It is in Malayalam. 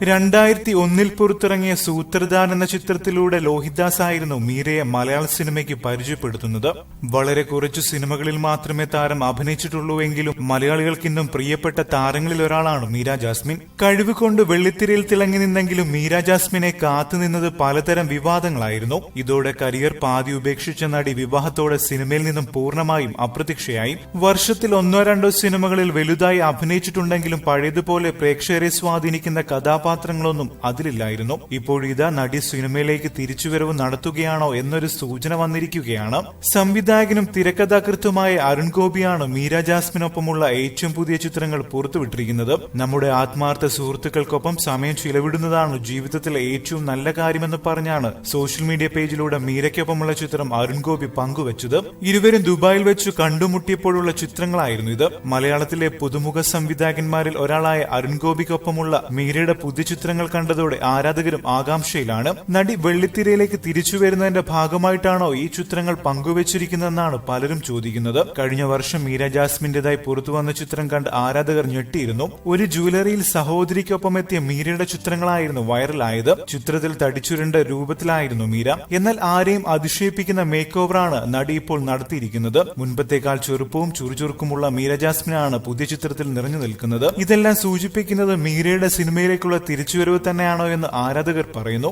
2001 പുറത്തിറങ്ങിയ സൂത്രധാൻ എന്ന ചിത്രത്തിലൂടെ ലോഹിതദാസ് ആയിരുന്നു മീരയെ മലയാള സിനിമയ്ക്ക് പരിചയപ്പെടുത്തുന്നത്. വളരെ കുറച്ചു സിനിമകളിൽ മാത്രമേ താരം അഭിനയിച്ചിട്ടുള്ളൂവെങ്കിലും മലയാളികൾക്ക് ഇന്നും പ്രിയപ്പെട്ട താരങ്ങളിൽ ഒരാളാണ് മീര ജാസ്മിൻ. കഴിവുകൊണ്ട് വെള്ളിത്തിരയിൽ തിളങ്ങി നിന്നെങ്കിലും മീര ജാസ്മിനെ കാത്തുനിന്നത് പലതരം വിവാദങ്ങളായിരുന്നു. ഇതോടെ കരിയർ പാതി ഉപേക്ഷിച്ച നടി വിവാഹത്തോടെ സിനിമയിൽ നിന്നും പൂർണ്ണമായും അപ്രത്യക്ഷയായി. വർഷത്തിൽ 1-2 സിനിമകളിൽ വലുതായി അഭിനയിച്ചിട്ടുണ്ടെങ്കിലും പഴയതുപോലെ പ്രേക്ഷകരെ സ്വാധീനിക്കുന്ന കഥാപാത്രങ്ങളൊന്നും അതിലില്ലായിരുന്നു. ഇപ്പോഴിതാ നടി സിനിമയിലേക്ക് തിരിച്ചുവരവ് നടത്തുകയാണോ എന്നൊരു സൂചന വന്നിരിക്കുകയാണ്. സംവിധായകനും തിരക്കഥാകൃത്തുമായ അരുൺ ഗോപിയാണ് മീര ജാസ്മിനൊപ്പമുള്ള ഏറ്റവും പുതിയ ചിത്രങ്ങൾ പുറത്തുവിട്ടിരിക്കുന്നത്. നമ്മുടെ ആത്മാർത്ഥ സുഹൃത്തുക്കൾക്കൊപ്പം സമയം ചിലവിടുന്നതാണ് ജീവിതത്തിലെ ഏറ്റവും നല്ല കാര്യമെന്ന് പറഞ്ഞാണ് സോഷ്യൽ മീഡിയ പേജിലൂടെ മീരയ്ക്കൊപ്പമുള്ള ചിത്രം അരുൺ ഗോപി പങ്കുവച്ചത്. ഇരുവരും ദുബായിൽ വെച്ച് കണ്ടുമുട്ടിയപ്പോഴുള്ള ചിത്രങ്ങളായിരുന്നു ഇത്. മലയാളത്തിലെ പുതുമുഖ സംവിധായകന്മാരിൽ ഒരാളായ അരുൺ ഗോപിക്കൊപ്പമുള്ള മീരയുടെ പുതിയ ചിത്രങ്ങൾ കണ്ടതോടെ ആരാധകരും ആകാംക്ഷയിലാണ്. നടി വെള്ളിത്തിരയിലേക്ക് തിരിച്ചു വരുന്നതിന്റെ ഭാഗമായിട്ടാണോ ഈ ചിത്രങ്ങൾ പങ്കുവച്ചിരിക്കുന്നതെന്നാണ് പലരും ചോദിക്കുന്നത്. കഴിഞ്ഞ വർഷം മീര ജാസ്മിന്റേതായി പുറത്തുവന്ന ചിത്രം കണ്ട് ആരാധകർ ഞെട്ടിയിരുന്നു. ഒരു ജ്വല്ലറിയിൽ സഹോദരിക്കൊപ്പം എത്തിയ മീരയുടെ ചിത്രങ്ങളായിരുന്നു വൈറലായത്. ചിത്രത്തിൽ തടിച്ചുരുണ്ട രൂപത്തിലായിരുന്നു മീര. എന്നാൽ ആരെയും അതിശയിപ്പിക്കുന്ന മേക്ക് ഓവറാണ് നടി ഇപ്പോൾ നടത്തിയിരിക്കുന്നത്. മുൻപത്തേക്കാൾ ചെറുപ്പവും ചുറുചുറുക്കുമുള്ള മീര ജാസ്മിനാണ് പുതിയ ചിത്രത്തിൽ നിറഞ്ഞു നിൽക്കുന്നത്. ഇതെല്ലാം സൂചിപ്പിക്കുന്നത് മീരയുടെ സിനിമയിലേക്കുള്ള തിരിച്ചുവരവ് തന്നെയാണോ എന്ന് ആരാധകർ പറയുന്നു.